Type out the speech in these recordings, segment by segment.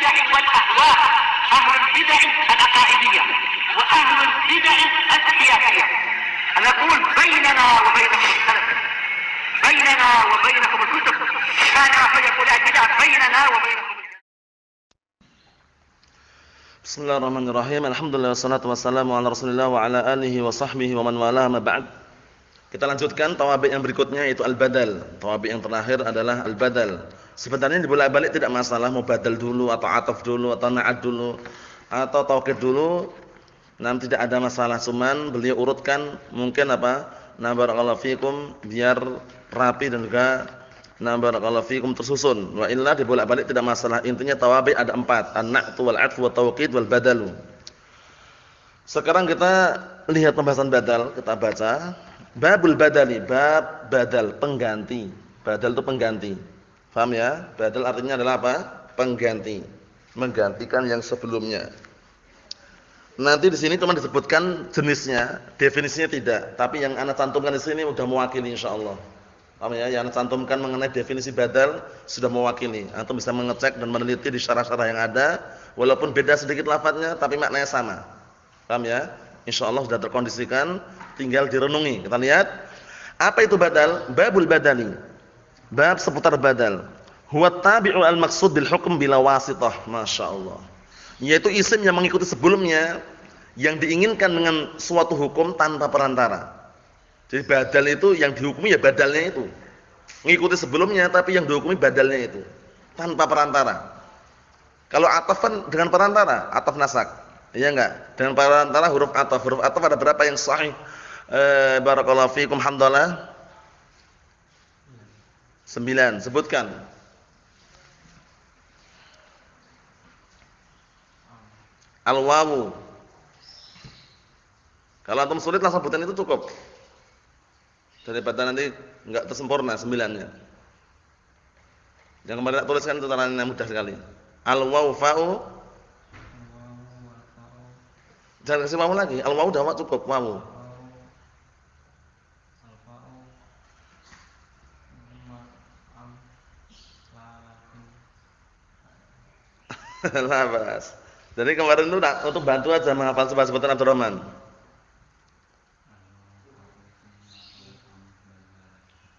البدع والأهواء، أهل البدع العقائدية وأهل البدع السياسية. نقول بيننا وبينكم السلف، بيننا وبينكم الكتب، كان فيقول البدع بيننا وبينكم. Bismillahirrahmanirrahim. Alhamdulillah wassalatu wassalamu ala Rasulillah wa ala alihi wa sahbihi wa man wala ma ba'd. Kita lanjutkan tawabi' yang berikutnya yaitu al-badal. Tawabi' yang terakhir adalah al-badal. Sebenarnya dibolak-balik tidak masalah mau badal dulu atau ataf dulu atau na'at dulu atau taukid dulu. Tidak ada masalah, cuman beliau urutkan mungkin apa? Na barakallahu fikum biar rapi dan juga na barakallahu fikum tersusun. Wa illa dibolak-balik tidak masalah. Intinya tawabi' ada 4, an-na'tu wal 'atfu wat tawqid wal badalu. Sekarang kita lihat pembahasan badal, kita baca. Babul badali, bab badal, pengganti. Badal itu pengganti. Paham ya? Badal artinya adalah apa? Pengganti. Menggantikan yang sebelumnya. Nanti di sini cuma disebutkan jenisnya, definisinya tidak. Tapi yang ana cantumkan di sini sudah mewakili insyaallah. Paham ya? Yang ana cantumkan mengenai definisi badal sudah mewakili. Antum bisa mengecek dan meneliti di syarah-syarah yang ada, walaupun beda sedikit lafadznya tapi maknanya sama. Paham ya? Insyaallah sudah terkondisikan, tinggal direnungi. Kita lihat apa itu badal? Babul badali. Bab seputar badal. Huwa tabi'u al-maqsud bil hukm bila wasithah. Masyaallah. Yaitu isim yang mengikuti sebelumnya yang diinginkan dengan suatu hukum tanpa perantara. Jadi badal itu yang dihukumi ya badalnya itu. Mengikuti sebelumnya tapi yang dihukumi badalnya itu tanpa perantara. Kalau ataf kan dengan perantara, ataf nasak. Iya enggak? Dengan perantara huruf ataf. Huruf ataf ada berapa yang sahih? Barakallahu fikum hamdalah. 9. Sebutkan. Al-wawu. Kalau antum sulit langsung sebutan itu cukup. Daripada nanti enggak tersempurna 9-nya. Yang kemarin tuliskan itu caranya mudah sekali. Al-wawu fa'u. Jangan kasih wawu lagi. Al-wawu dah cukup wawu. Labas. Jadi kemarin itu untuk bantu aja menghafal sebutan Abdurrahman.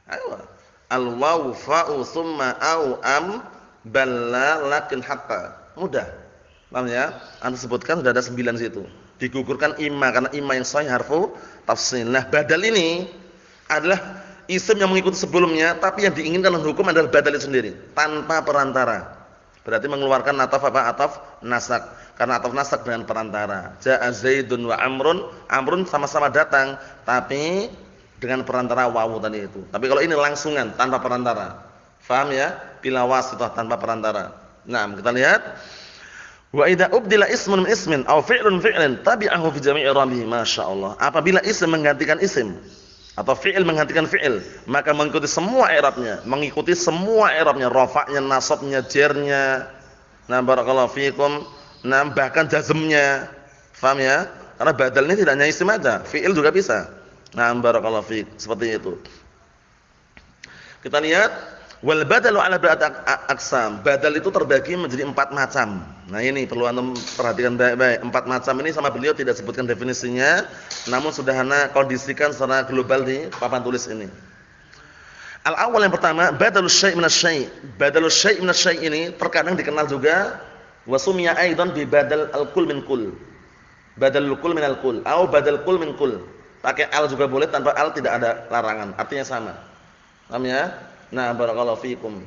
Ayo. Al-wawu fa'u summa au am balla lakin hatta. Mudah. Paham ya? Anda sebutkan sudah ada 9 situ. Digugurkan imma karena imma yang sahih harfu tafsil. Nah, badal ini adalah isim yang mengikuti sebelumnya tapi yang diinginkan oleh hukum adalah badal itu sendiri tanpa perantara. Berarti mengeluarkan ataf apa? Ataf nasak. Karena ataf nasak dengan perantara. Ja'a Zaidun wa Amrun. Amrun sama-sama datang tapi dengan perantara wawu tadi itu. Tapi kalau ini langsungan tanpa perantara. Faham ya? Bila wasithah tanpa perantara. Nah, kita lihat. Wa idza ubdila ismun min ismin aw fi'lun fi'lan tabi'ahu fi jami'i i'rabihi. Masyaallah. Apabila isim menggantikan isim atau fi'il menggantikan fi'il, maka mengikuti semua i'rabnya, mengikuti semua i'rabnya, rafa'nya, nasabnya, jarnya. Nah, barakallahu fikum. Nah, bahkan jazmnya. Paham ya? Karena badal ini tidak hanya isim aja, fi'il juga bisa. Nah, barakallahu fik. Seperti itu. Kita lihat wal badalu ala ba'd aqsam. Badal itu terbagi menjadi 4 macam. Nah, ini perlu antum perhatikan baik-baik. 4 macam ini sama beliau tidak sebutkan definisinya, namun sudah ana kondisikan secara global di papan tulis ini. Al-awwal yang pertama, badalus syai' minasy syai'. Badalus syai' minasy syai' ini terkadang dikenal juga wasumiya aidan bi badal al-kull min kull. Badalul kull min al-kull atau badal kull min kull. Pakai al juga boleh, tanpa al tidak ada larangan. Artinya sama. Paham ya? Nah, barakallahu fikum.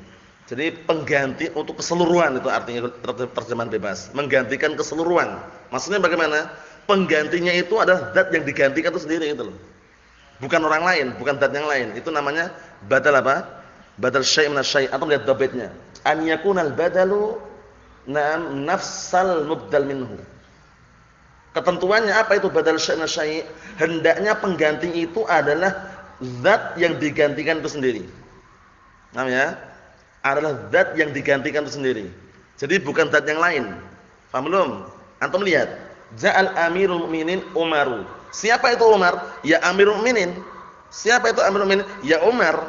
Jadi pengganti untuk keseluruhan itu artinya terjemahan bebas. Menggantikan keseluruhan. Maksudnya bagaimana? Penggantinya itu adalah zat yang digantikan itu sendiri itu loh. Bukan orang lain, bukan zat yang lain. Itu namanya badal apa? Badal syai' min asy-syai'. Atau lihat dhabitnya. An yakunal badalu nafsal mubdal minhu. Ketentuannya apa itu badal syai' min asy-syai'? Hendaknya pengganti itu adalah zat yang digantikan itu sendiri. Paham ya? Adalah zat yang digantikan itu sendiri. Jadi bukan zat yang lain. Paham belum? Antum lihat. Ja'al amirul mu'minin Umaru. Siapa itu Umar? Ya Amirul Mukminin. Siapa itu Amirul Mukminin? Ya Umar.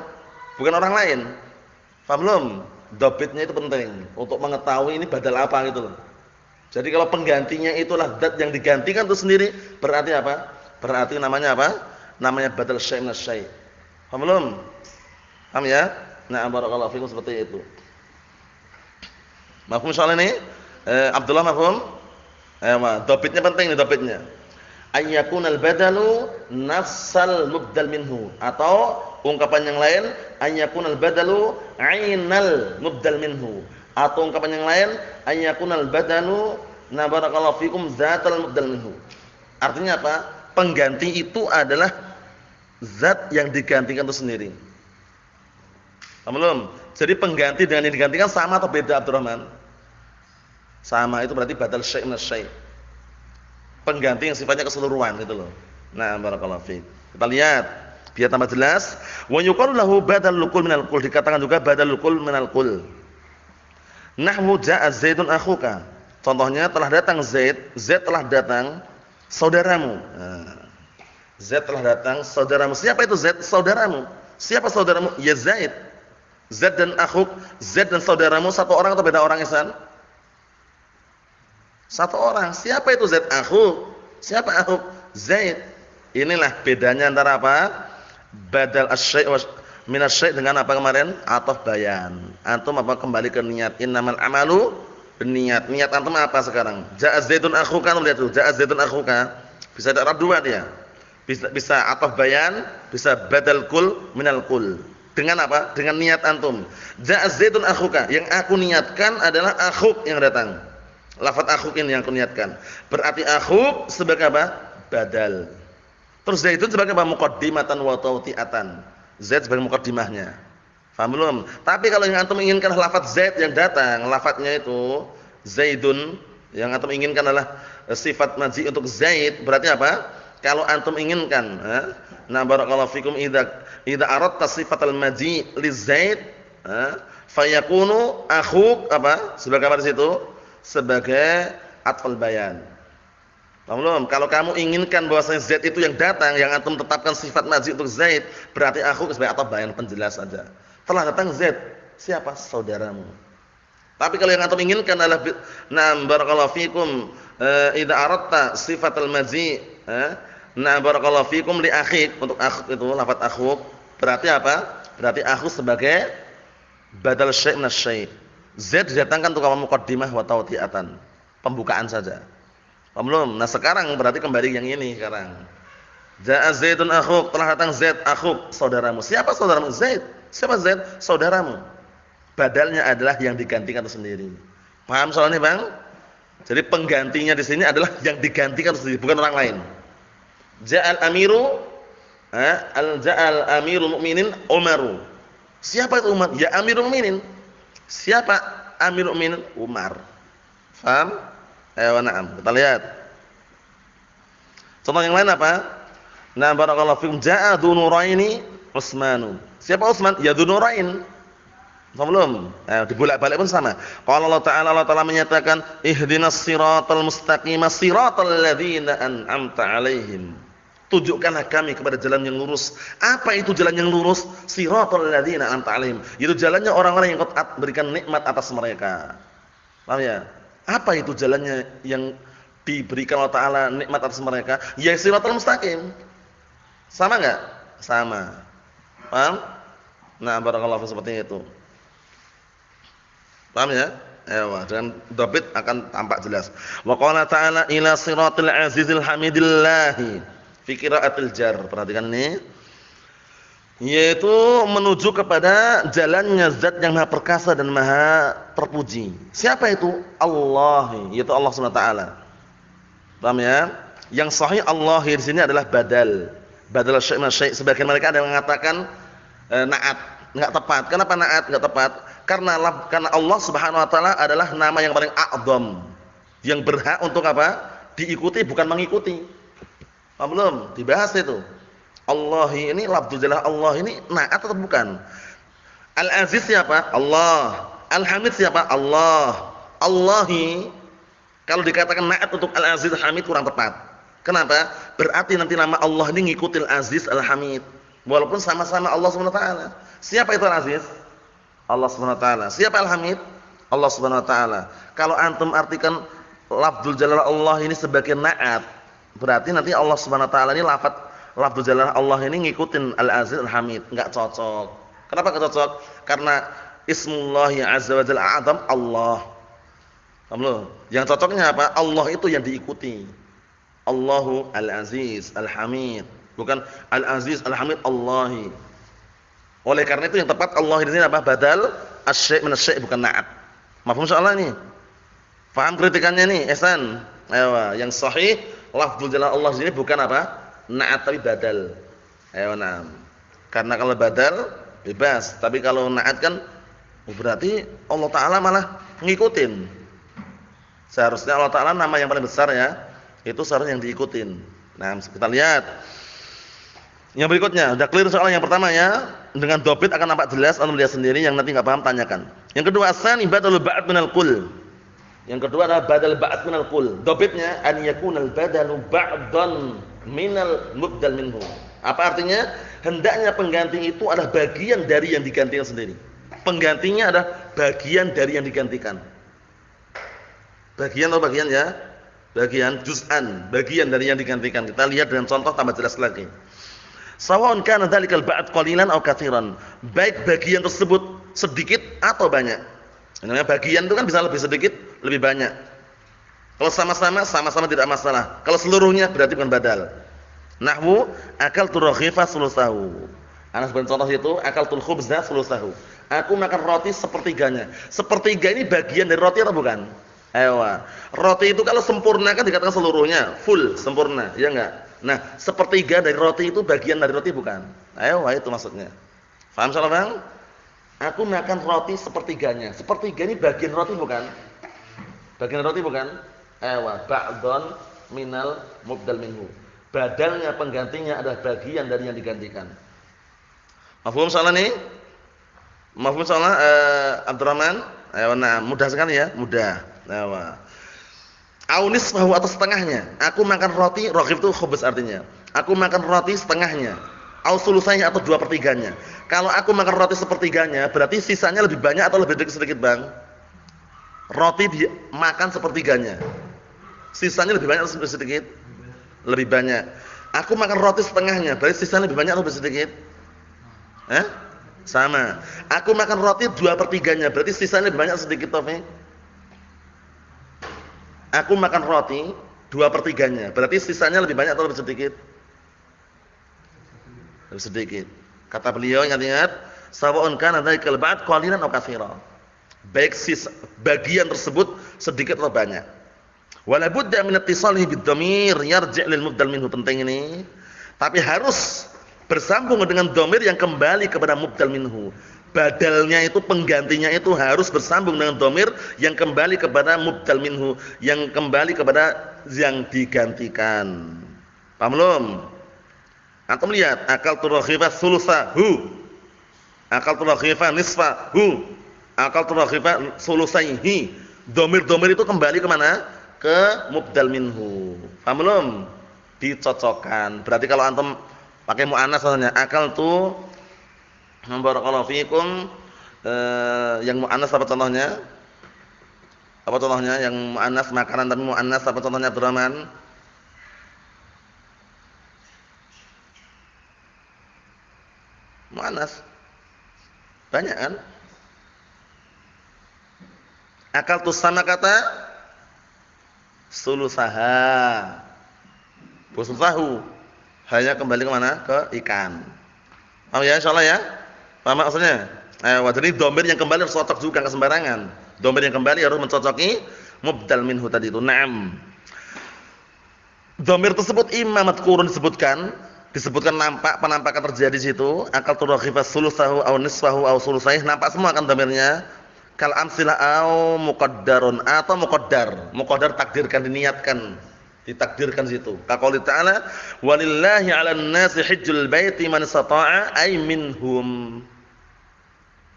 Bukan orang lain. Paham belum? Dhabitnya itu penting untuk mengetahui ini badal apa gitu loh. Jadi kalau penggantinya itulah zat yang digantikan itu sendiri, berarti apa? Berarti namanya apa? Namanya badal syai' min syai'. Paham belum? Paham ya? Nah, barakallahu fikum seperti itu. Mafhum soal ini? Abdullah mafhum? Dhabitnya penting nih dhabitnya. Ayyakunal badalu nafsal mubdal minhu, atau ungkapan yang lain ayyakunal badalu ainal mubdal minhu, atau ungkapan yang lain ayyakunal badalu na barakallahu fikum zatal mubdal minhu. Artinya apa? Pengganti itu adalah zat yang digantikan itu sendiri. Paham belum? Jadi pengganti dengan yang digantikan sama atau beda, Abdurrahman? Sama, itu berarti badal syai' min syai'. Pengganti yang sifatnya keseluruhan gitu loh. Nah, barakallahu fiik. Kita lihat biar tambah jelas. Wa yuqalu lahu badalul qul minal qul, dikatakan juga badalul qul minal qul. Nahwu jaa Zaidun akhuka. Contohnya telah datang Zaid, Zaid telah datang saudaramu. Nah, Zaid telah datang saudaramu. Siapa itu Zaid? Saudaramu. Siapa saudaramu? Ya Zaid. Zaid dan akhuk, Zaid dan saudaramu satu orang atau beda orang, Ihsan? Satu orang. Siapa itu Zaid? Akhuk. Siapa akhuk? Zaid. Inilah bedanya antara apa? Badal asy-syai' min asy-syai' dengan apa kemarin? Ataf bayan. Antum apa kembali ke niat. Innamal amalu niat. Niat antum apa sekarang? Ja'a Zaidun akhuka, lihat tuh. Ja'a Zaidun akhuka. Bisa i'rab dua dia. Bisa ataf bayan, bisa badal kul minal kul. Dengan apa? Dengan niat antum. Ja'a Zaidun akhuka. Yang aku niatkan adalah akhuk yang datang. Lafaz akhuk ini yang aku niatkan. Berarti akhuk sebagai apa? Badal. Terus Zaidun sebagai apa? Muqaddimatan wa tawti'atan. Zaid sebagai muqaddimahnya. Paham belum? Tapi kalau yang antum inginkan lafaz Zaid yang datang, lafaznya itu Zaidun, yang antum inginkan adalah sifat madzi untuk Zaid, berarti apa? Kalau antum inginkan, nah barakallahu fikum idza aradta sifatal madzi li Zaid, fayakunu akhuk apa? Sebagai apa di situ? Sebagai atfal bayan. Paham belum? Kalau kamu inginkan bahwasanya Zaid itu yang datang, yang antum tetapkan sifat madzi untuk Zaid, berarti akhuk sebagai atfal bayan, penjelas saja. Telah datang Zaid, siapa? Saudaramu. Tapi kalau yang antum inginkan adalah na'am barakallahu fikum idza aradta sifatal madzi, na'am barakallahu fikum li akhik, untuk akhuk itu lafaz akhuk, berarti apa? Berarti akhuk sebagai badal syai' min syai'. Zaid didatangkan untuk muqaddimah wa tawti'atan, pembukaan saja. Paham belum? Nah, sekarang berarti kembali yang ini sekarang. Ja'a Zaidun akhuk, telah datang Zaid akhuk, saudaramu. Siapa saudaramu? Zaid. Siapa Zaid? Saudaramu. Badalnya adalah yang digantikan itu sendiri. Paham soal ini, Bang? Jadi penggantinya di sini adalah yang digantikan itu sendiri, bukan orang lain. Ja'al amiru, ja'al amirul mukminin Umaru. Siapa itu Umar? Ya amirul mukminin. Siapa amirul mukminin? Umar. Paham? Ayo na'am. Kita lihat. Contoh yang lain apa? Nah, barakallahu fikum ja'a dzunuraini Utsmanu. Siapa Utsman? Ya dzunurain. Paham belum? Dibolak-balik pun sama. Qala Allah Ta'ala menyatakan ihdinas siratal mustaqim siratal ladzina an'amta 'alaihim. Tunjukkanlah kami kepada jalan yang lurus. Apa itu jalan yang lurus? Siratal ladzina an'amta 'alaihim. Itu jalannya orang-orang yang Kau berikan nikmat atas mereka. Paham ya? Apa itu jalannya yang diberikan Allah Ta'ala nikmat atas mereka? Ya siratal mustaqim. Sama enggak? Sama. Paham? Nah, barakallahu seperti itu. Paham ya? Dengan dhabit akan tampak jelas. Wa qala ta'ala ila siratil azizil hamidillahi fi qiraatil jar. Perhatikan ini. Yaitu menuju kepada jalannya zat yang maha perkasa dan maha terpuji. Siapa itu? Allah, yaitu Allah Subhanahu wa taala. Paham ya? Yang sahih Allah di sini adalah badal. Badal syai' min syai'. Sebagian mereka ada yang mengatakan na'at, enggak tepat. Kenapa na'at enggak tepat? Karena Allah Subhanahu wa taala adalah nama yang paling a'dzam, yang berhak untuk apa? Diikuti bukan mengikuti. Paham belum? Dibahas itu. Allah ini lafzul jalalah, Allah ini na'at atau bukan? Al-Aziz siapa? Allah. Al-Hamid siapa? Allah. Allahi kalau dikatakan na'at untuk Al-Aziz Al-Hamid kurang tepat. Kenapa? Berarti nanti nama Allah ini ngikutin Al-Aziz Al-Hamid. Walaupun sama-sama Allah Subhanahu wa taala. Siapa itu Al-Aziz? Allah Subhanahu wa taala. Siapa Al-Hamid? Allah Subhanahu wa taala. Kalau antum artikan lafdzul jalalah Allah ini sebagai na'at, berarti nanti Allah Subhanahu wa taala ini lafdzul jalalah Allah ini ngikutin Al-Aziz Al-Hamid, enggak cocok. Kenapa enggak cocok? Karena Ismullahi azza wa jalla a'zam Allah. Paham loh? Yang cocoknya apa? Allah itu yang diikuti. Allahu Al-Aziz Al-Hamid, bukan Al-Aziz Al-Hamid Allahi. Oleh karena itu yang tepat Allah di sini apa? Badal asy-syai' min asy-syai' bukan na'at. Mafhum soalnya nih? Paham kritikannya nih, Ihsan? Ayo, yang sahih lafdzul jalal Allah di sini bukan apa? Na'at tapi badal. Ayo, na'am. Karena kalau badal bebas, tapi kalau na'at kan berarti Allah taala malah ngikutin. Seharusnya Allah taala nama yang paling besar ya, itu seharusnya yang diikutin. Nah, kita lihat yang berikutnya. Udah clear soal yang pertama ya. Dengan dobit akan nampak jelas, antum lihat sendiri, yang nanti enggak paham tanyakan. Yang kedua, asani badalul ba'd minal qul. Yang kedua adalah badal ba'd minal qul. Dobitnya an yakunal badalu ba'dan minal mubdal minhu. Apa artinya? Hendaknya pengganti itu adalah bagian dari yang digantikan sendiri. Penggantinya adalah bagian dari yang digantikan. Bagian atau bagian ya? Bagian juz'an, bagian dari yang digantikan. Kita lihat dengan contoh tambah jelas lagi. Sawa'un kana dzalikal ba'd qalilan aw katsiran. Baik bagian tersebut sedikit atau banyak. Namanya bagian itu kan bisa lebih sedikit, lebih banyak. Kalau sama-sama tidak masalah. Kalau seluruhnya berarti bukan badal. Nahwu akaltu raghifa sulusahu. Ana sebagai contoh itu akaltul khubza sulusahu. Aku makan roti sepertiganya. Sepertiga ini bagian dari roti atau bukan? Ayo. Roti itu kalau sempurna kan dikatakan seluruhnya, full, sempurna, ya enggak? Nah, sepertiga dari roti itu bagian dari roti bukan? Ayo, itu maksudnya. Paham salah Bang? Aku makan roti sepertiganya. Sepertiga ini bagian roti bukan? Bagian roti bukan? Ayo, ba'dhan minal mubdal minhu. Badalnya, penggantinya adalah bagian dari yang digantikan. Mafhum salah nih? Mafhum salah Abdurrahman? Ayo, nah, mudah sekali ya, mudah. Ayo. Au nisfahu atau setengahnya. Aku makan roti, raghib itu khubz artinya. Aku makan roti setengahnya. Au sulusainya atau 2/3-nya. Kalau aku makan roti sepertiganya, berarti sisanya lebih banyak atau lebih sedikit, Bang? Roti dimakan sepertiganya. Sisanya lebih banyak atau lebih sedikit? Lebih banyak. Aku makan roti setengahnya, berarti sisanya lebih banyak atau lebih sedikit? Sama. Aku makan roti 2/3-nya, berarti sisanya lebih banyak atau sedikit, Taufik? Aku makan roti 2/3-nya, berarti sisanya lebih banyak atau lebih sedikit? Lebih sedikit. Kata beliau, ingat-ingat, sawa'un kana dzalikal ba'd qalilan aw katsiran. Baik bagian tersebut sedikit atau banyak. Wala budda min ittisalihi bid-dhamir yarji' lil mubdal minhu, penting ini. Tapi harus bersambung dengan dhamir yang kembali kepada mubdal minhu. Badalnya itu, penggantinya itu harus bersambung dengan dhamir yang kembali kepada mubdal minhu, yang kembali kepada yang digantikan. Paham belum? Antum lihat, akaltu raghifa sulusahu. Akaltu raghifa nisfahu. Akaltu raghifa sulusaihi. Dhamir-dhamir itu kembali ke mana? Ke mubdal minhu. Paham belum? Dicocokkan. Berarti kalau antum pakai muannas misalnya, akaltu barakallahu fikum, yang muannas apa contohnya? Apa contohnya yang muannas, makanan tapi muannas, apa contohnya Abdurrahman? Muannas. Banyak kan? Akaltu sama kata sulusaha. Sulusahu. Hanya kembali ke mana? Ke ikan. Paham ya insyaallah ya? Paham maksudnya? Jadi dhamir yang kembali harus cocok juga, enggak sembarangan. Dhamir yang kembali harus mencocoki mubdal minhu tadi itu. Naam. Dhamir tersebut imma madhkurun disebutkan nampak, penampakan terjadi di situ. Akal turaghifa sulusahu aw nisfahu aw sulusaihi, nampak semua kan dhamirnya. Kal amsilah aw muqaddarun atau muqaddar. Muqaddar takdirkan, diniatkan, ditakdirkan situ. Kaqouli ta'ala, walillahi 'alan nasi hajjul baiti man istata'a ay minhum.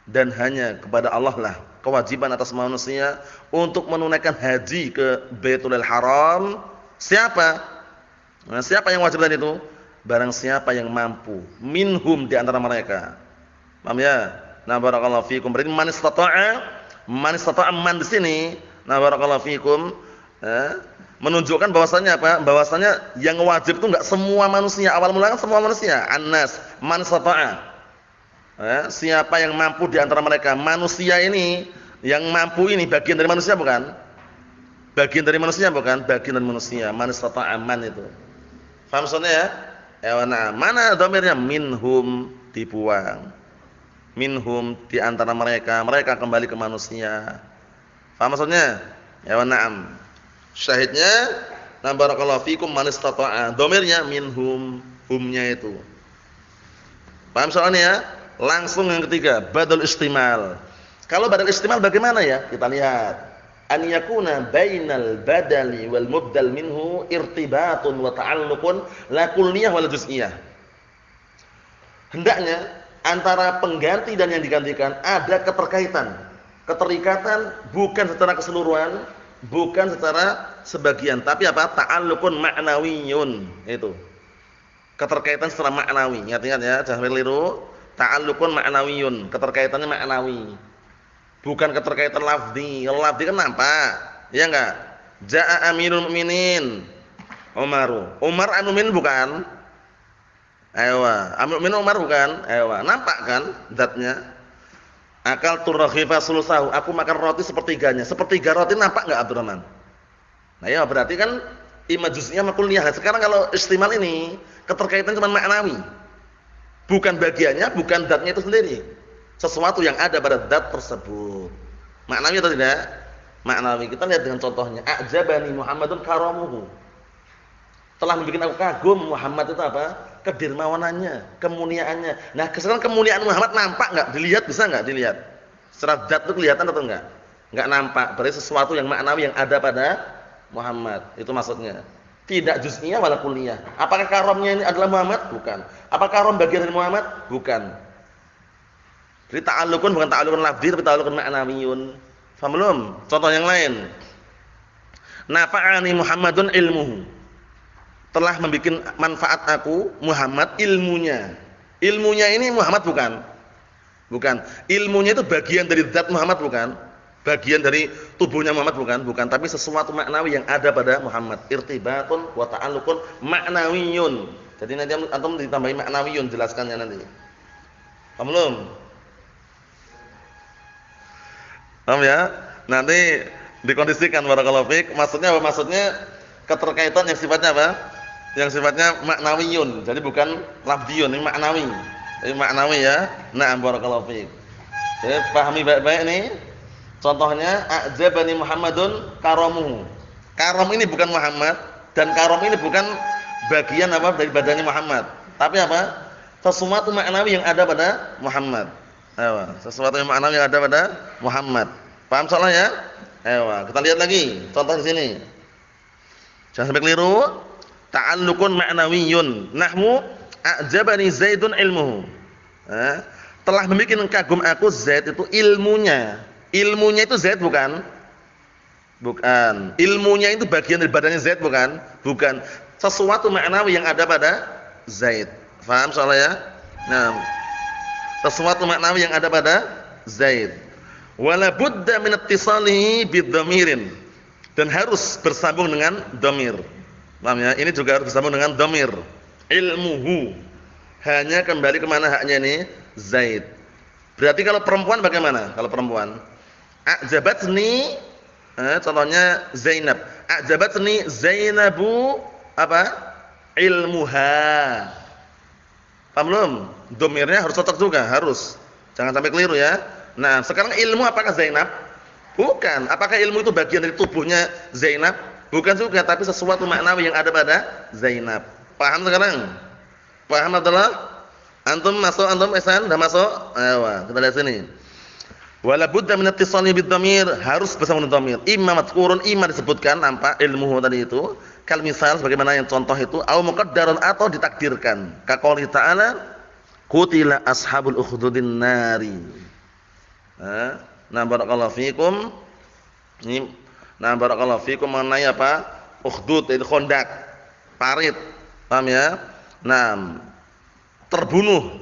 Dan hanya kepada Allah lah kewajiban atas manusia untuk menunaikan haji ke Baitulil Haram. Siapa? Nah, siapa yang wajib tadi itu? Barang siapa yang mampu, minhum di antara mereka. Paham ya? Nah, barakallahu fikum. Berarti man istata'a man di sini. Nah, barakallahu fikum. Menunjukkan bahwasanya apa? Bahwasanya yang wajib itu enggak semua manusia. Awal mula kan semua manusia. An-nas, man istata'a. Siapa yang mampu di antara mereka? Manusia ini yang mampu ini bagian dari manusia bukan? Bagian dari manusia bukan? Bagian dari manusia. Man istata'a man itu. Paham maksudnya ya? Nah, mana dhamirnya? Minhum, dibuang. Minhum, di antara mereka. Mereka kembali ke manusia. Paham maksudnya? Na'am. Syahidnya, na barakallahu fikum man istata'a. Dhamirnya minhum, humnya itu. Paham soalnya ya? Langsung yang ketiga, badal istimal. Kalau badal istimal bagaimana ya? Kita lihat. An yakuna bainal badali wal mubdal minhu irtibatun wa ta'alluqun la kulliyah wal juz'iyah. Hendaknya antara pengganti dan yang digantikan ada keterkaitan. Keterikatan bukan secara keseluruhan, bukan secara sebagian, tapi apa? Ta'alluqun ma'nawiyyun. Itu. Keterkaitan secara maknawi. Ingat-ingat ya, jangan keliru. Ta'alluqun ma'nawiyyun, keterkaitannya maknawi. Bukan keterkaitan lafzi. Kalau lafzi kan nampak, ya enggak? Ja'a Amirul Mukminin Umar Amirul Mukminin bukan? Ayo, Amirul Mukminin Umar bukan? Ayo, nampak kan zatnya? Akal turghifa sulusahu. Aku makan roti sepertiganya. Sepertiga roti nampak enggak Abdurrahman? Nah, ya berarti kan imma juz'iyah ma kulliyah. Sekarang kalau istimal ini keterkaitan cuma maknawi. Bukan bagiannya, bukan zatnya itu sendiri. Sesuatu yang ada pada zat tersebut. Maknawi atau tidak? Maknawi. Kita lihat dengan contohnya. A'jabani Muhammadun karamuhu. Telah membuat aku kagum Muhammad itu apa? Kedermawanannya, kemuliaannya. Nah, sekarang kemuliaan Muhammad nampak enggak? Dilihat bisa enggak dilihat? Secara zat itu kelihatan atau enggak? Enggak nampak. Berarti sesuatu yang maknawi yang ada pada Muhammad. Itu maksudnya. Tidak juz'iyah wala kulliyah. Apakah karamnya ini adalah Muhammad? Bukan. Apakah karam bagian dari Muhammad? Bukan. Jadi ta'alluqun bukan ta'alluqun lafzi tapi ta'alluqun ma'nawiyyun. Paham belum? Contoh yang lain. Nafa'ani Muhammadun ilmuhu. Telah membuat manfaat aku Muhammad ilmunya. Ilmunya ini Muhammad bukan? Bukan. Ilmunya itu bagian dari zat Muhammad bukan? Bagian dari tubuhnya Muhammad bukan? Bukan, tapi sesuatu maknawi yang ada pada Muhammad. Irtibatun wa ta'alluqun ma'nawiyyun. Jadi nanti antum ditambahin ma'nawiyyun jelaskannya nanti. Paham belum? Paham ya? Nanti dikondisikan barakallahu fik. Maksudnya apa? Maksudnya keterkaitan yang sifatnya apa? Yang sifatnya maknawiyyun. Jadi bukan lafdziyun, ini maknawi. Ini maknawi ya. Na'am barakallahu fik. Jadi pahami baik-baik nih. Contohnya a'jabani Muhammadun karamuhu. Karam ini bukan Muhammad dan karam ini bukan bagian apa dari badannya Muhammad. Tapi apa? Sesuatu maknawi yang ada pada Muhammad. Ayo, sesuatu yang maknawi yang ada pada Muhammad. Paham soalnya ya? Ayo, kita lihat lagi contoh di sini. Jangan sampai keliru. Ta'alluqun ma'nawiyyun. Nahmu a'jabani Zaidun ilmuhu. Telah membuat kagum aku Zaid itu ilmunya. Ilmunya itu Zaid bukan? Bukan. Ilmunya itu bagian dari badannya Zaid bukan? Bukan. Sesuatu maknawi yang ada pada Zaid. Paham soalnya ya? Nah, sesuatu maknawi yang ada pada Zaid. Wala budda min ittisalihi bidhamirin. Dan harus bersambung dengan dhamir. Paham ya? Ini juga harus bersambung dengan dhamir. Ilmuhu. Hanya kembali ke mana haknya ini? Zaid. Berarti kalau perempuan bagaimana? Kalau perempuan, a'jabatni, contohnya Zainab. A'jabatni Zainabu apa? Ilmuha. Paham belum? Dhamirnya harus cocok juga, harus. Jangan sampai keliru ya. Nah, sekarang ilmu apakah Zainab? Bukan. Apakah ilmu itu bagian dari tubuhnya Zainab? Bukan juga, tapi sesuatu maknawi yang ada pada Zainab. Paham sekarang? Paham adalah? Antum masuk, antum Ihsan sudah masuk? Ayo, kita lihat sini. Wala budda min ittisali bidhamir, harus bersama dengan dhamir. Imma madhkurun, imma disebutkan nampak ilmuhu tadi itu. Kal misal sebagaimana yang contoh itu, au muqaddarun atau ditakdirkan. Ka qouli ta'ala, qutila ashabul ukhdudin nari. Nah, barakallahu fikum. Ini nah barakallahu fikum mengenai apa? Ukhdud itu khandak, parit. Paham ya? Nah, terbunuh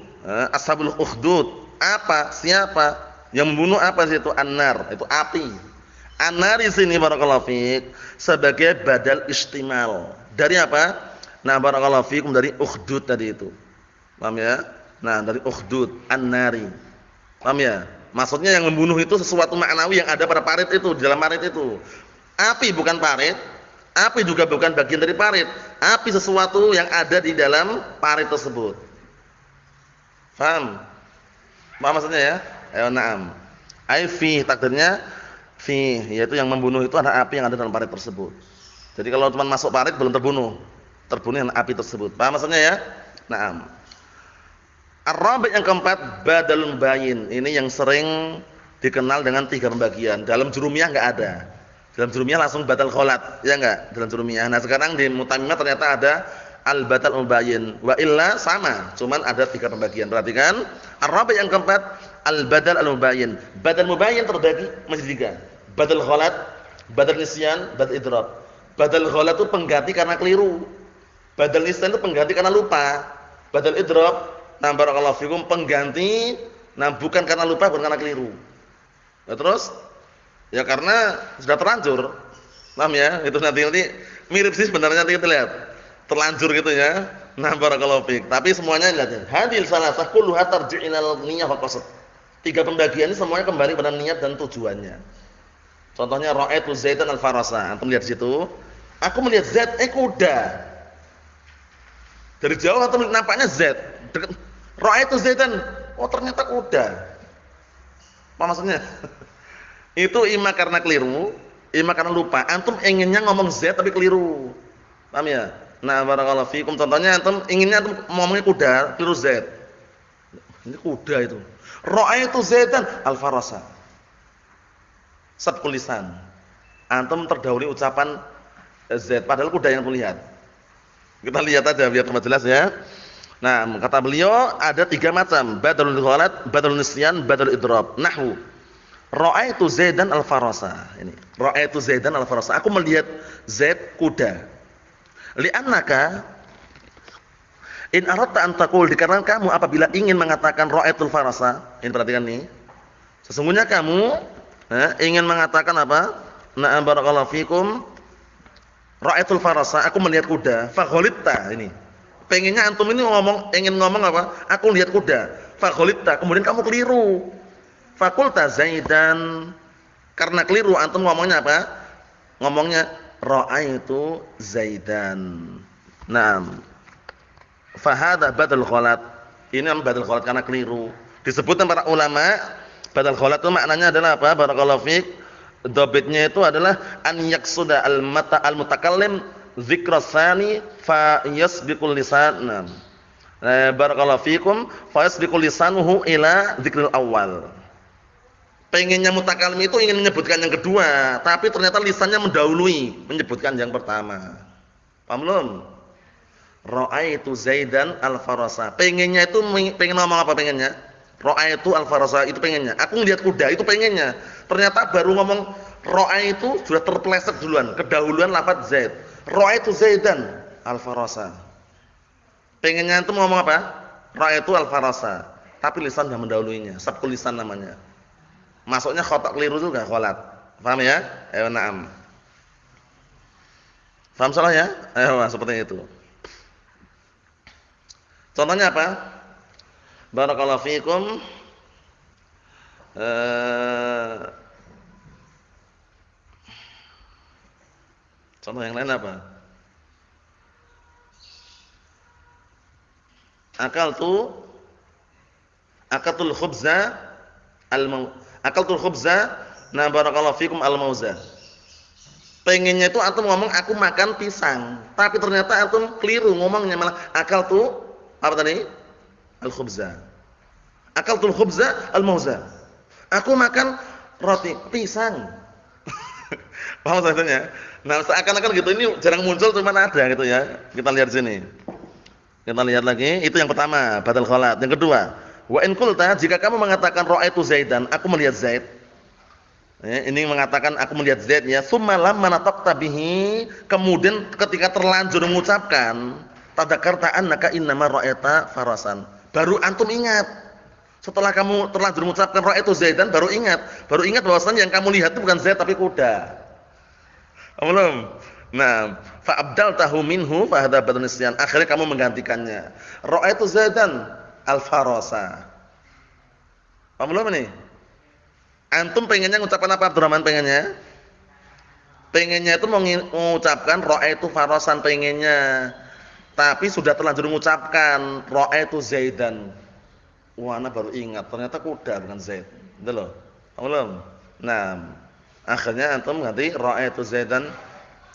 ashabul ukhdud, Apa? Siapa? Yang membunuh apa sih itu? An-nar, itu api. An-nar di sini barakallahu fiik sebagai badal istimal. Dari apa? Nah, barakallahu fiikum dari ukhdud tadi itu. Paham ya? Nah, dari ukhdud, an-nari. Paham ya? Maksudnya yang membunuh itu sesuatu maknawi yang ada pada parit itu, di dalam parit itu. Api bukan parit, api juga bukan bagian dari parit. Api sesuatu yang ada di dalam parit tersebut. Paham? Paham maksudnya ya? Ayo na'am. Ai fi takdirnya fi, yaitu yang membunuh itu adalah api yang ada dalam parit tersebut. Jadi kalau cuma masuk parit belum terbunuh. Terbunuh dengan api tersebut. Paham maksudnya ya? Na'am. Ar-rabi' yang keempat badalun bayin. Ini yang sering dikenal dengan 3 pembagian. Dalam jurumiyah enggak ada. Dalam jurumiyah langsung badal kholat, ya enggak? Dalam jurumiyah. Nah, sekarang di mutammimah ternyata ada al-badal bayin. Wa illa sama, cuman ada 3 pembagian. Perhatikan, ar-rabi' yang keempat al-badal al-mubayyin. Badal mubayyin terbagi menjadi 3. Badal kholat, badal nisyan, badal idrab. Badal kholat itu pengganti karena keliru. Badal nisyan itu pengganti karena lupa. Badal idrab, nah barakallahu fikum, pengganti nah bukan karena lupa, bukan karena keliru. Nah, terus ya karena sudah terlanjur. Paham ya? Itu nanti mirip sih sebenarnya, nanti kita lihat. Terlanjur gitu ya. Nah barakallahu fik. Tapi semuanya lihat. Hadil salasah kulluha tarji' ilal niyyah wa qasd. 3 pembagian ini semuanya kembali pada niat dan tujuannya. Contohnya ra'aitu Zaidan al-farasa. Antum lihat di situ. Aku melihat Zaid kuda. Dari jauh antum nampaknya Zaid. Ra'aitu Zaidan. Oh ternyata kuda. Apa maksudnya? Itu ima karena keliru, ima karena lupa. Antum inginnya ngomong Zaid tapi keliru. Paham ya? Nah, barakallahu fikum. Contohnya antum inginnya antum ngomongnya kuda, keliru Zaid. Ini kuda itu. Ra'aitu Zaidan al-farasa. Sabqul lisan. Antum terdahului ucapan Zaid padahal kuda yang terlihat. Kita lihat aja biar tambah jelas ya. Nah, kata beliau ada 3 macam, badalul ghalat, badalun nisyan, badalul idrab. Nahwu ra'aitu Zaidan al-farasa. Ini, ra'aitu Zaidan al-farasa. Aku melihat Zaid kuda. Li'annaka in aradta an taqul, dikarenakan kamu apabila ingin mengatakan ra'aitul farasa, ini perhatikan nih. Sesungguhnya kamu ingin mengatakan apa? Na'am barakallahu fikum. Ra'aitul farasa, aku melihat kuda. Fa ghalitta ini. Pengennya antum ini ingin ngomong apa? Aku lihat kuda. Fa ghalitta, kemudian kamu keliru. Fakulta Zaidan, karena keliru antum ngomongnya apa? Ngomongnya ra'aitu Zaidan. Naam. Fa hadza badal ghalat. Ini badal ghalat karena keliru. Disebutkan para ulama, badal ghalat itu maknanya adalah apa? Barakallahu fiik. Dhabitnya itu adalah an yaqsuda al-mutakallim dzikra tsani fa yasbiqul lisan. Barakallahu fiikum, fa yasbiqul lisanuhu ila dzikril awal. Pengennya mutakallim itu ingin menyebutkan yang kedua, tapi ternyata lisannya mendahului menyebutkan yang pertama. Paham belum? Ra'aitu Zaidan al-farasa. Pengennya itu pengen ngomong apa pengennya? Ra'aitu al-farasa itu pengennya. Aku ngelihat kuda itu pengennya. Ternyata baru ngomong ra'aitu sudah terpeleset duluan, kedahuluan lafaz Zaid. Ra'aitu Zaidan al-farasa. Pengennya itu ngomong apa? Ra'aitu al-farasa. Tapi lisan sudah mendahuluinya, sabqul lisan namanya. Masuknya khotok keliru juga, kholat. Paham ya? Ayo na'am. Paham salah ya? Ayo seperti itu. Contohnya apa? Barakallahu fiikum. Contoh yang lain apa? Akaltul khubza na barakallahu fiikum al-mauza. Pengennya itu antum ngomong aku makan pisang, tapi ternyata antum keliru ngomongnya, malah akaltu apa tadi? Al-khubza. Akaltul khubza al-mauza. Aku makan roti pisang. Paham maksudnya? Nah, seakan-akan gitu, ini jarang muncul cuman ada gitu ya. Kita lihat sini. Kita lihat lagi, itu yang pertama, badal ghalat. Yang kedua, wa in qulta, jika kamu mengatakan ra'aitu Zaidan, aku melihat Zaid. Ini mengatakan aku melihat Zaid ya, summa lamma nataqta bihi, kemudian ketika terlanjur mengucapkan tadzakarta annaka innama ra'aita farasan. Baru antum ingat. Setelah kamu terlanjur mengucapkan ra'aitu Zaidan baru ingat bahwasanya yang kamu lihat itu bukan Zaid tapi kuda. Belum. Nah, fa abdaltahu minhu fa hadza badal nisyan. Akhirnya kamu menggantikannya. Ra'aitu Zaidan al-farasa. Belum ini? Antum pengennya mengucapkan apa Abdurrahman pengennya? Pengennya itu mengucapkan ra'aitu farasan pengennya. Tapi sudah terlanjur mengucapkan ra'aitu Zaidan. Wah, ana baru ingat ternyata kuda bukan Zaid. Gitu loh. Belum. Nah, akhirnya antum ganti ra'aitu Zaidan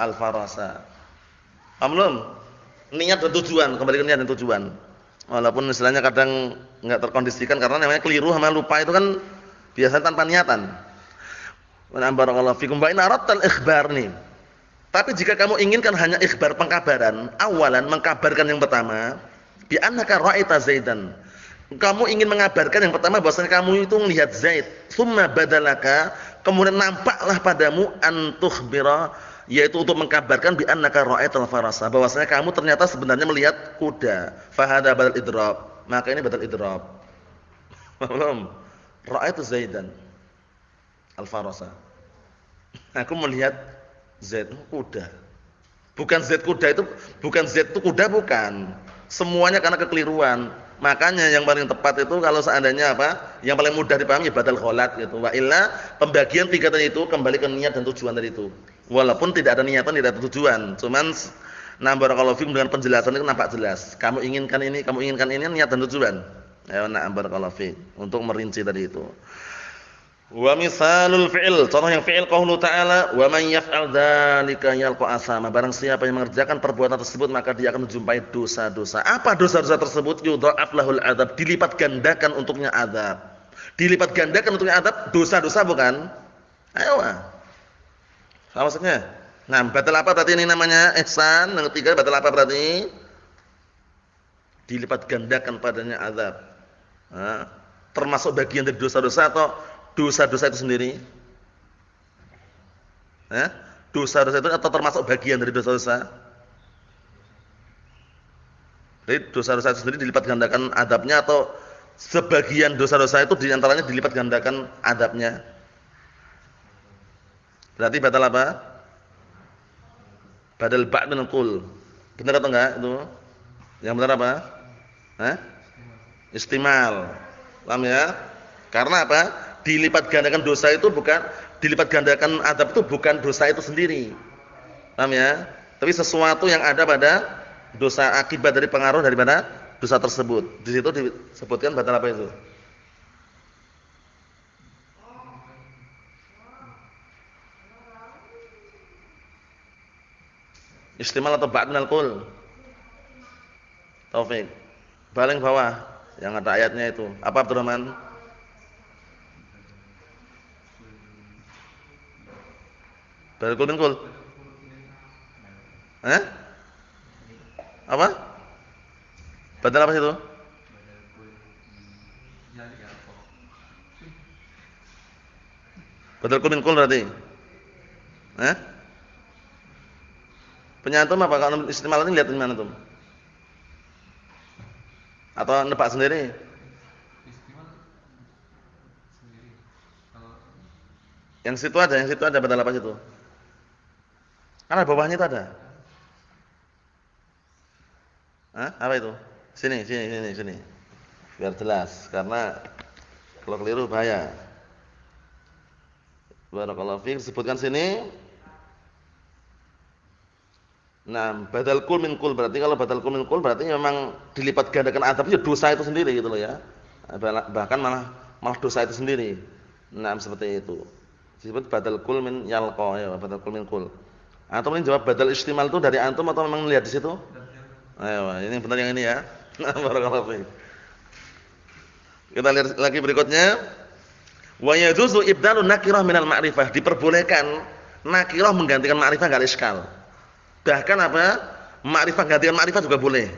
al-farasa. Belum. Niat dan tujuan, kembali ke niat dan tujuan. Walaupun istilahnya kadang enggak terkondisikan karena namanya keliru sama lupa itu kan biasanya tanpa niatan. Wa barakallahu fikum wa in aradtal ikhbar nih. Tapi jika kamu inginkan hanya ikhbar pengkabaran, awalan mengkabarkan yang pertama, bi annaka ra'aita Zaidan. Kamu ingin mengabarkan yang pertama bahwasanya kamu itu melihat Zaid, summa badalaka, kemudian nampaklah padamu antukhbira, yaitu untuk mengkabarkan bi annaka ra'aital farasa, bahwasanya kamu ternyata sebenarnya melihat kuda. Fa hadza badal idrab. Maka ini badal idrab. Belum. Ra'aitu Zaidan al-farasa. Aku melihat Zaid kuda. Bukan Zaid kuda itu, bukan Zaid itu kuda bukan. Semuanya karena kekeliruan. Makanya yang paling tepat itu kalau seandainya apa? Yang paling mudah dipahami badal ghalat gitu. Wa illa pembagian tiga tadi itu kembali ke niat dan tujuan tadi itu. Walaupun tidak ada niatan, tidak ada tujuan. Cuman barakallahu fikum dengan penjelasan itu nampak jelas. Kamu inginkan ini niat dan tujuan. Ya barakallahu fik. Untuk merinci tadi itu. Wa misalul fi'il, contoh yang fi'il qaulu ta'ala wa man yaf'al dzalika yalqa asama. Barang siapa yang mengerjakan perbuatan tersebut maka dia akan menjumpai dosa-dosa. Apa dosa-dosa tersebut? Yudha'af lahul adzab, dilipat gandakan untuknya azab. Dilipat gandakan untuknya azab, dosa-dosa bukan? Ayo. Apa maksudnya? Nah, batal apa berarti ini namanya ihsan? Yang ketiga batal apa berarti? Dilipat gandakan padanya azab. Nah, termasuk bagian dari dosa-dosa atau dosa-dosa itu sendiri? Dosa-dosa itu atau termasuk bagian dari dosa-dosa? Jadi dosa-dosa itu sendiri dilipat gandakan adabnya atau sebagian dosa-dosa itu diantaranya dilipat gandakan adabnya? Berarti batal apa? Badal ba' min qul. Benar atau enggak itu? Yang benar apa? Istimal. Paham ya? Karena apa? Dilipat gandakan dosa itu bukan, dilipat gandakan adab itu bukan dosa itu sendiri. Paham ya? Tapi sesuatu yang ada pada dosa, akibat dari pengaruh daripada dosa tersebut. Di situ disebutkan batal apa itu? Istimal atau ba'd minal qul? Taufik. Paling bawah yang ada ayatnya itu. Apa Abdurrahman? Badal qul min qul. Apa? Badal apa itu? Badal qul min qul berarti. Penyantum apa? Kalau istimal ini lihat di mana tuh? Atau nebak sendiri? Yang situ ada badal apa situ? Karena bawahnya itu ada. Apa itu? Sini. Biar jelas, karena kalau keliru bahaya. Barakallahu fiik, sebutkan sini. Nah, badal qul min qul berarti kalau badal qul min qul berarti memang dilipat gandakan adabnya dosa itu sendiri gitu loh ya. Bahkan malah dosa itu sendiri. Nah, seperti itu. Disebut badal qul min yalqa ya, badal qul min qul. Antum ini jawab badal istimal itu dari antum atau memang lihat di situ? Ayo, ini benar yang ini ya. Nah, barakallahu fiik. Kita lihat lagi berikutnya. Wa yajuzu ibdalun nakirah minal ma'rifah. Diperbolehkan nakirah menggantikan ma'rifah enggak iskal. Bahkan apa? Ma'rifah gantikan ma'rifah juga boleh.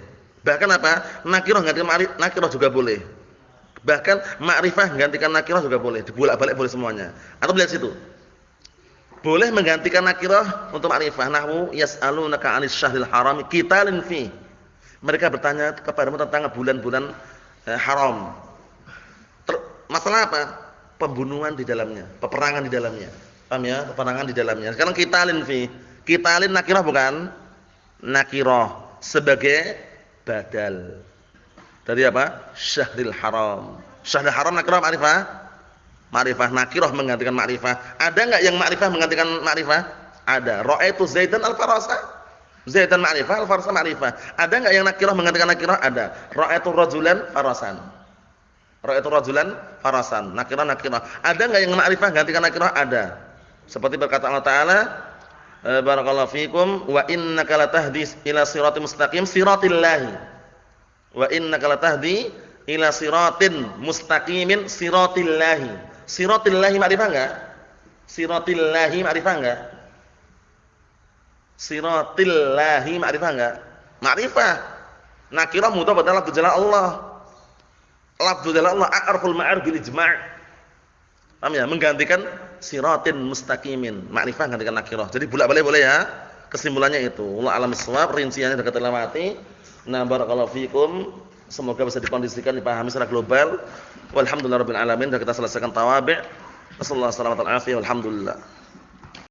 Bahkan apa? Nakirah gantikan nakirah juga boleh. Bahkan ma'rifah gantikan nakirah juga boleh. Dibolak-balik boleh semuanya. Atau lihat situ. Boleh menggantikan nakirah untuk ma'rifah. Nahwu yas'alunaka 'anis syahril haram qitalin fi. Mereka bertanya kepadamu tentang bulan-bulan haram. Masalah apa? Pembunuhan di dalamnya, peperangan di dalamnya. Paham ya? Peperangan di dalamnya. Sekarang qitalin fi. Qitalin nakirah bukan? Nakirah sebagai badal. Dari apa? Syahril haram. Syahril haram nakirah ma'rifah? Ma'rifah. Nakirah menggantikan ma'rifah. Ada enggak yang ma'rifah menggantikan ma'rifah? Ada. Ra'aitu Zaidan al-Farasa. Zaidan ma'rifah, al-Farasa ma'rifah. Ada enggak yang nakirah menggantikan nakirah? Ada. Ra'aitu rajulan farasan. Ra'aitu rajulan farasan. Nakirah nakirah. Ada enggak yang ma'rifah gantikan nakirah? Ada. Seperti berkata Allah Taala, barakallahu fikum wa innaka latahdi ila siratal mustaqim siratillahi. Wa innaka latahdi ila siratin mustaqimin siratillahi. Siratillahi ma'rifah enggak? Siratillahi ma'rifah enggak? Siratillahi ma'rifah enggak? Ma'rifah. Nakirah mudhaf adalah lafdz jalal Allah. Lafdz jalal Allah a'raful ma'arif bil ijma'. Paham ya? Menggantikan siratin mustaqimin. Ma'rifah gantikan nakirah. Jadi bolak-balik boleh ya. Kesimpulannya itu. Wallahu a'lam bissawab. Rinciannya sudah kita lewati. Nah, barakallahu fikum. Semoga bisa dikondisikan, dipahami secara global. Walhamdulillahirabbil alamin. Sudah kita selesaikan tawabi'. Wassallallahu alaihi wasallam. Alhamdulillah.